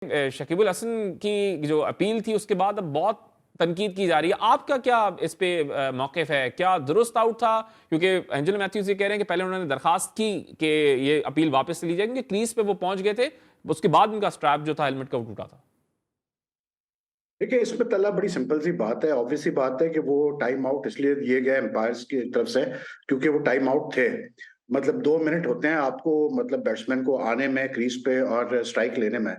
शकीबुल हसन की जो अपील थी उसके बाद अब बहुत तनकीद की जा रही है। आपका क्या इस पे मौक़िफ़ है? क्या दुरुस्त आउट था? क्योंकि एंजेलो मैथ्यूज ये कह रहे हैं कि पहले उन्होंने दरखास्त की कि ये अपील वापस ली जाएगी, क्रीज पे वो पहुंच गए थे, उसके बाद उनका स्ट्रैप जो था हेलमेट का वो टूटा था। देखिए, इसमें तल्ला बड़ी सिंपल सी बात है, ऑब्वियस सी बात है कि वो टाइम आउट इसलिए दिए गए एम्पायर्स की तरफ से क्योंकि वो टाइम आउट थे। मतलब 2 मिनट होते हैं आपको, मतलब बैट्समैन को आने में क्रीज पे और स्ट्राइक लेने में।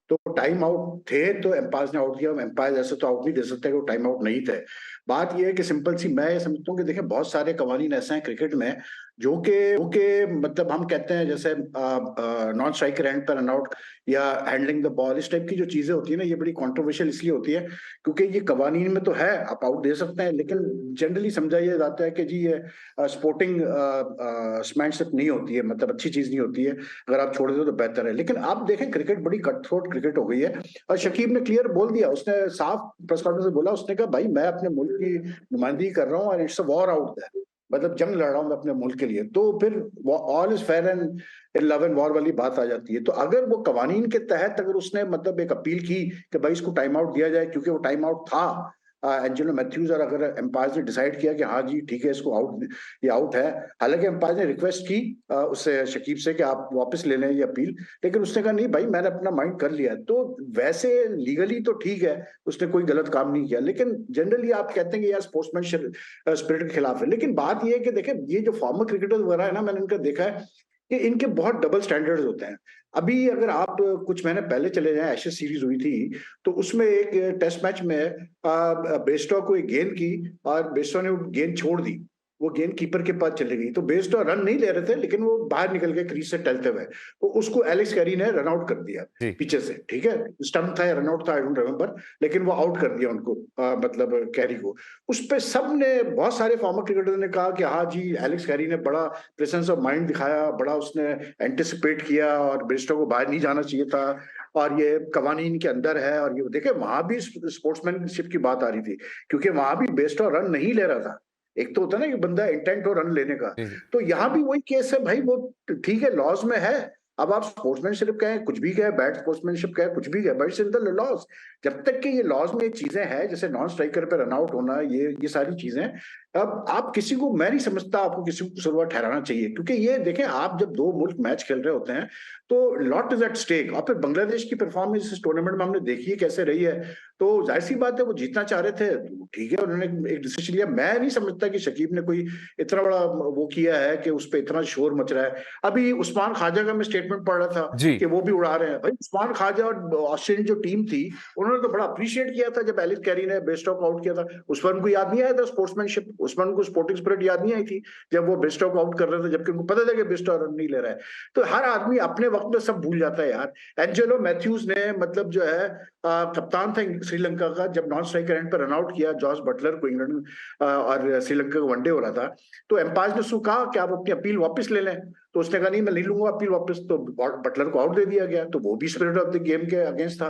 तो टाइम आउट थे तो एम्पायर्स ने आउट किया। एम्पायर ऐसे तो आउट नहीं दे सकते कि वो टाइम आउट नहीं थे। बात यह है कि सिंपल सी, मैं ये समझता हूँ कि देखिए बहुत सारे कवानीन ऐसे हैं क्रिकेट में जो कि मतलब हम कहते हैं जैसे नॉन स्ट्राइकर एंड पर रनआउट या हैंडलिंग द बॉल, इस टाइप की जो चीजें होती है ना, ये बड़ी कंट्रोवर्शियल इसलिए होती है क्योंकि ये कवानीन में तो है आप आउट दे सकते हैं, लेकिन जनरली समझा यह जाता है कि जी ये स्पोर्टिंग स्मैनशिप नहीं होती है, मतलब अच्छी चीज नहीं होती है। अगर आप छोड़ दो तो बेहतर है। लेकिन आप देखें क्रिकेट बड़ी कट थ्रोट क्रिकेट हो गई है और शकीब ने क्लियर बोल दिया, उसने साफ प्रेस कॉन्फ्रेंस में बोला, उसने कहा भाई मैं अपने मुल्क की नुमाइंदगी कर रहा हूँ और इट्स अ वॉर आउट है, मतलब जंग लड़ रहा हूं मैं अपने मुल्क के लिए। तो फिर all is fair and in love and war वाली बात आ जाती है। तो अगर वो कवानीन के तहत अगर उसने मतलब एक अपील की कि भाई इसको टाइम आउट दिया जाए क्योंकि वो टाइम आउट था एंजेलो मैथ्यूज, और अगर एम्पायर ने डिसाइड किया कि हाँ जी ठीक है इसको आउट, ये आउट है। हालांकि एम्पायर ने रिक्वेस्ट की उससे, शकीब से, कि आप वापस ले लें ये अपील, लेकिन उसने कहा नहीं भाई मैंने अपना माइंड कर लिया। तो वैसे लीगली तो ठीक है, उसने कोई गलत काम नहीं किया, लेकिन जनरली आप कहते हैं कि यार स्पोर्ट्समैन स्पिरिट के खिलाफ है। लेकिन बात यह है कि देखें ये जो फॉर्मर क्रिकेटर्स वगैरह है ना, मैंने इनका देखा है कि इनके बहुत डबल स्टैंडर्ड्स होते हैं। अभी अगर आप कुछ महीने पहले चले जाएं, एशेज सीरीज हुई थी, तो उसमें एक टेस्ट मैच में बेस्टो को एक गेंद की और बेस्टो ने वो गेंद छोड़ दी, वो गेंद कीपर के पास चली गई। तो बेस्टो रन नहीं ले रहे थे लेकिन वो बाहर निकल गए क्रीज से टलते हुए, तो उसको एलेक्स कैरी ने रन आउट कर दिया जी। पीछे से। ठीक है, स्टंप था या रन आउट था आई डोंट रिमेंबर, लेकिन वो आउट कर दिया उनको, मतलब कैरी को। उस पे सब ने, बहुत सारे फॉर्मर क्रिकेटर ने कहा कि हाँ जी एलेक्स कैरी ने बड़ा प्रेजेंस ऑफ माइंड दिखाया, बड़ा उसने एंटिसिपेट किया और बेस्टो को बाहर नहीं जाना चाहिए था और ये कवानीन के अंदर है। और ये देखे वहां भी स्पोर्ट्समैनशिप की बात आ रही थी क्योंकि वहां भी बेस्टो रन नहीं ले रहा था। एक तो होता है ना कि बंदा इंटेंट हो रन लेने का, जी जी। तो यहाँ भी वही केस है भाई। वो ठीक है लॉज में है, अब आप स्पोर्ट्समैनशिप कहें कुछ भी कहें, बैड स्पोर्ट्समैनशिप कहें कुछ भी कहें, but it's in the laws. जब तक कि ये लॉज में चीजें हैं जैसे नॉन स्ट्राइकर पे रन आउट होना, ये सारी चीजें, अब आप किसी को, मैं नहीं समझता आपको किसी को कसूरवार ठहराना चाहिए, क्योंकि ये देखें आप जब दो मुल्क मैच खेल रहे होते हैं तो लॉट इज एट स्टेक। और फिर बांग्लादेश की परफॉर्मेंस इस टूर्नामेंट में हमने देखी है कैसे रही है, तो जाहिर सी बात है वो जीतना चाह रहे थे, तो ठीक है उन्होंने एक डिसीजन लिया। मैं नहीं समझता कि शकीब ने कोई इतना बड़ा वो किया है कि उस पर इतना शोर मच रहा है। अभी उस्मान ख्वाजा का मैं स्टेटमेंट पढ़ रहा था जी। कि वो भी उड़ा रहे हैं। भाई उस्मान ख्वाजा और ऑस्ट्रेलियन जो टीम थी उन्होंने तो बड़ा अप्रिशिएट किया था जब एलिस कैरी ने बेस्टो को आउट किया था। उस पर उनको याद नहीं आया था स्पोर्ट्समैनशिप, उस पर उनको स्पोर्टिंग स्पिरिट याद नहीं आई थी जब वो बेस्टो को आउट कर रहे थे, जबकि उनको पता था कि बेस्टो रन नहीं ले रहा है। तो हर आदमी अपने वक्त में सब भूल जाता है यार। एंजेलो मैथ्यूज ने मतलब जो है कप्तान था श्रीलंका का, जब नॉन स्ट्राइकर एंड पर रन आउट किया जॉस बटलर को, इंग्लैंड और श्रीलंका का वनडे हो रहा था, तो एम्पायर ने उसको कहा कि आप अपनी अपील वापस ले लें, तो उसने कहा नहीं मैं नहीं लूंगा अपील वापस, तो बटलर को आउट दे दिया गया। तो वो भी स्पिरिट ऑफ द गेम के अगेंस्ट था।